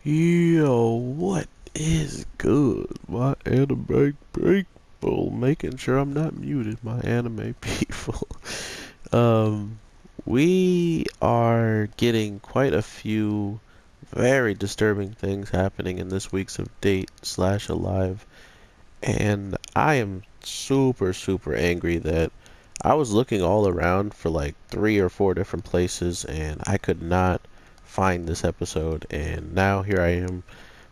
Yo, what is good? My anime people, making sure I'm not muted, my anime people. Um, we are getting quite a few very disturbing things happening in this week's of DateALive, and I am super angry that I was looking all around for like 3 or 4 different places and I could not find this episode, and now here I am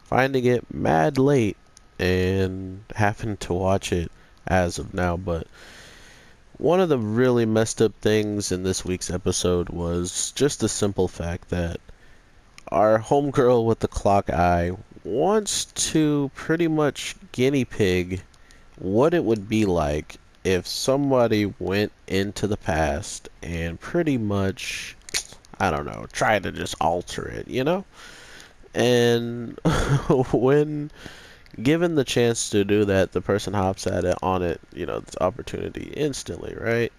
finding it mad late and having to watch it as of now. But one of the really messed up things in this week's episode was just the simple fact that our homegirl with the clock eye wants to pretty much guinea pig what it would be like if somebody went into the past and pretty much, I don't know, tried to just alter it, you know? And when given the chance to do that, the person hops at it on it, this opportunity instantly, right?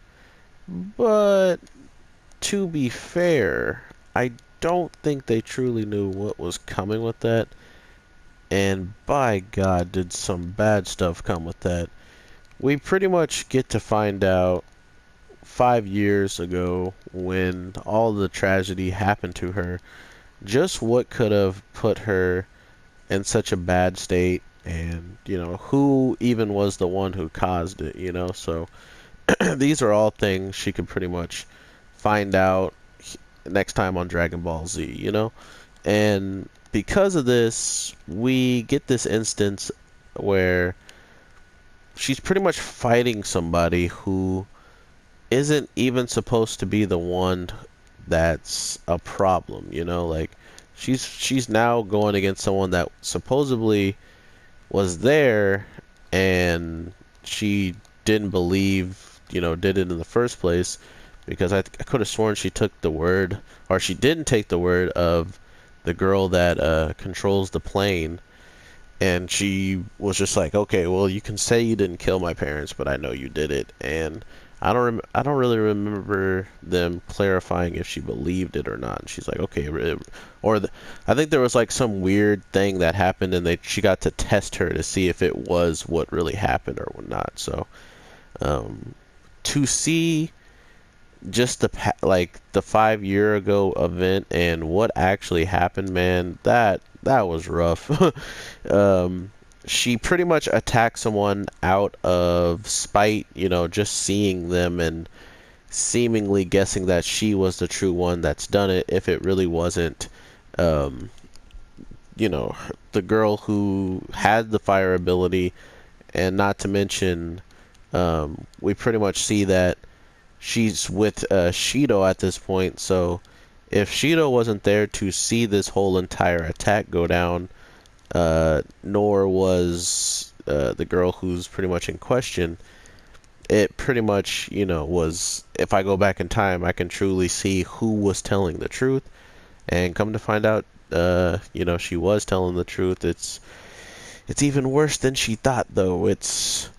But to be fair, I don't think they truly knew what was coming with that. And by God, did some bad stuff come with that. We pretty much get to find out 5 years ago when all the tragedy happened to her, just what could have put her in such a bad state, and who even was the one who caused it. So these are all things she could pretty much find out next time on Dragon Ball Z. And because of this, we get this instance where she's pretty much fighting somebody who isn't even supposed to be the one that's a problem. Like she's now going against someone that supposedly was there, and she didn't believe, did it in the first place, because I could have sworn she took the word, or she didn't take the word of the girl that controls the plane, and she was just like, okay, well, you can say you didn't kill my parents, but I know you did it. And I don't really remember them clarifying if she believed it or not. And she's like, okay, I think there was like some weird thing that happened, and she got to test her to see if it was what really happened or not. So, um, to see just like the 5 year ago event and what actually happened, man, that was rough. um, she pretty much attacked someone out of spite, just seeing them and seemingly guessing that she was the true one that's done it, if it really wasn't, um, the girl who had the fire ability. And not to mention, we pretty much see that she's with Shido at this point. So if Shido wasn't there to see this whole entire attack go down, nor was the girl who's pretty much in question, it pretty much, was, if I go back in time, I can truly see who was telling the truth. And come to find out, she was telling the truth. It's even worse than she thought, though. It's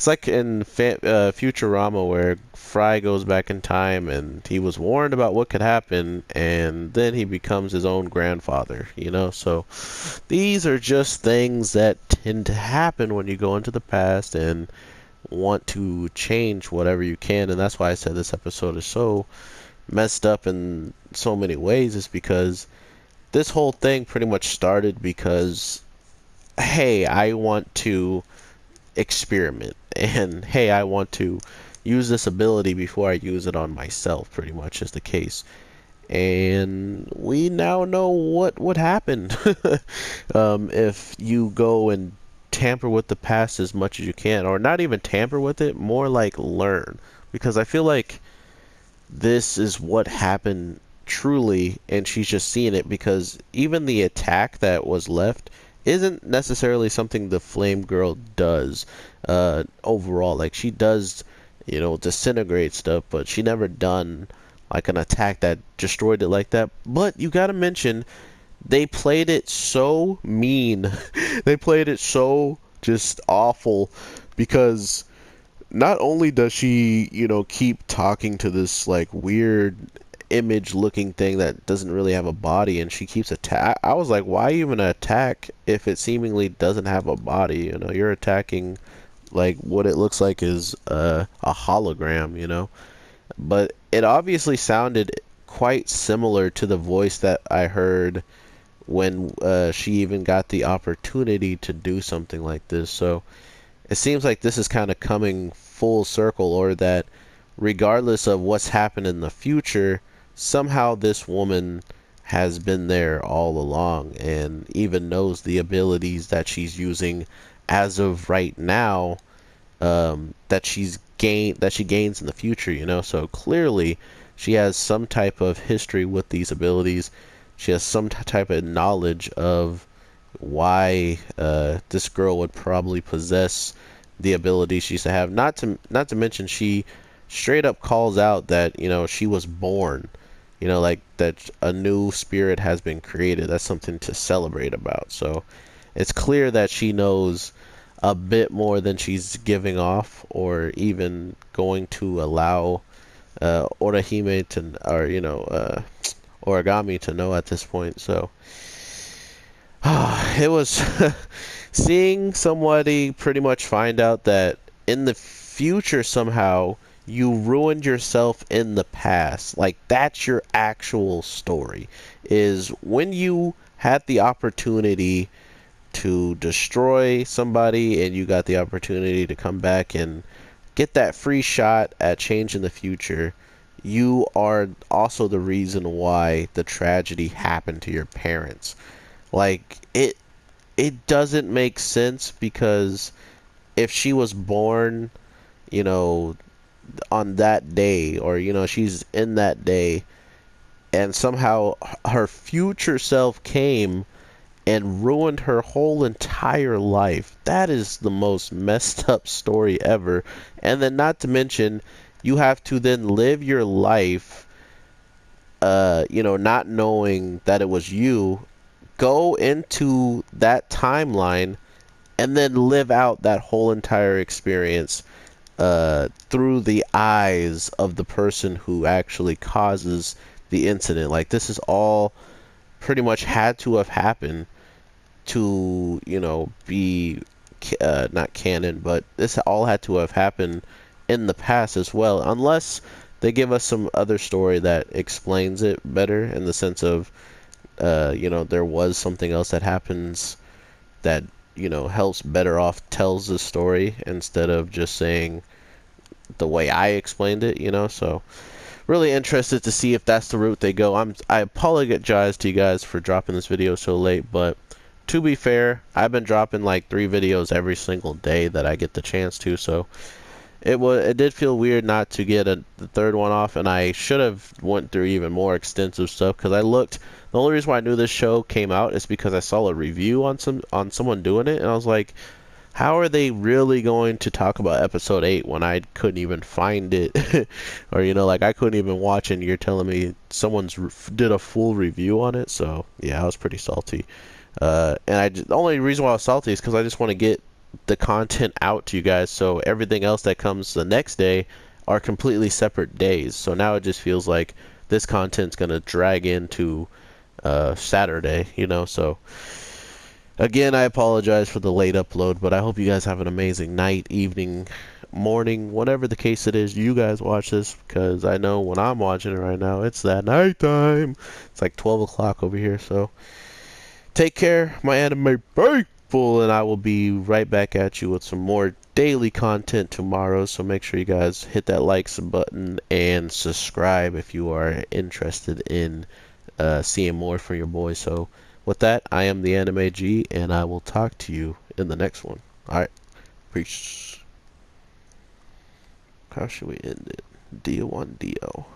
like in Futurama, where Fry goes back in time and he was warned about what could happen, and then he becomes his own grandfather. So these are just things that tend to happen when you go into the past and want to change whatever you can. And that's why I said this episode is so messed up in so many ways, is because this whole thing pretty much started because, hey, I want to experiment, and hey, I want to use this ability before I use it on myself, pretty much is the case. And we now know what would happen if you go and tamper with the past as much as you can, or not even tamper with it, more like learn. Because I feel like this is what happened truly, and she's just seeing it, because even the attack that was left isn't necessarily something the Flame Girl does overall. Like, she does, disintegrate stuff, but she never done like an attack that destroyed it like that. But you gotta mention, they played it so mean. They played it so just awful, because not only does she, keep talking to this like weird image looking thing that doesn't really have a body, and she keeps attack. I was like, why even attack if it seemingly doesn't have a body? You know, you're attacking like what it looks like is a hologram, you know. But it obviously sounded quite similar to the voice that I heard when she even got the opportunity to do something like this. So it seems like this is kind of coming full circle, or that regardless of what's happened in the future, somehow this woman has been there all along and even knows the abilities that she's using as of right now, that she gains in the future, you know. So clearly she has some type of history with these abilities. She has some type of knowledge of why this girl would probably possess the ability she used to have. Not to mention, she straight up calls out that, you know, she was born, you know, like that a new spirit has been created. That's something to celebrate about. So it's clear that she knows a bit more than she's giving off, or even going to allow Orihime to, or you know, Origami to know at this point. So it was seeing somebody pretty much find out that in the future somehow you ruined yourself in the past. Like, that's your actual story, is when you had the opportunity to destroy somebody and you got the opportunity to come back and get that free shot at changing the future, you are also the reason why the tragedy happened to your parents. Like, it doesn't make sense, because if she was born, you know, on that day, or you know, she's in that day, and somehow her future self came and ruined her whole entire life, that is the most messed up story ever. And then, not to mention, you have to then live your life, you know, not knowing that it was you, go into that timeline, and then live out that whole entire experience through the eyes of the person who actually causes the incident. Like, this is all pretty much had to have happened to, you know, be not canon, but this all had to have happened in the past as well, unless they give us some other story that explains it better, in the sense of, you know, there was something else that happens that, you know, helps better off tells the story, instead of just saying the way I explained it, you know. So really interested to see if that's the route they go. I apologize to you guys for dropping this video so late, but to be fair, I've been dropping like 3 videos every single day that I get the chance to, so it did feel weird not to get the third one off, and I should have went through even more extensive stuff, because the only reason why I knew this show came out is because I saw a review on someone doing it, and I was like, how are they really going to talk about episode 8 when I couldn't even find it? Or, you know, like, I couldn't even watch it, and you're telling me someone's did a full review on it? So yeah, I was pretty salty. And the only reason why I was salty is because I just want to get the content out to you guys, so everything else that comes the next day are completely separate days. So now it just feels like this content's gonna drag into Saturday, you know. So again, I apologize for the late upload, but I hope you guys have an amazing night, evening, morning, whatever the case it is you guys watch this, because I know when I'm watching it right now, it's that nighttime. It's like 12 o'clock over here. So take care, my anime faithful, and I will be right back at you with some more daily content tomorrow. So make sure you guys hit that likes button and subscribe if you are interested in seeing more from your boy. So with that, I am the Anime G, and I will talk to you in the next one. Alright, peace. How should we end it? Dio on Dio.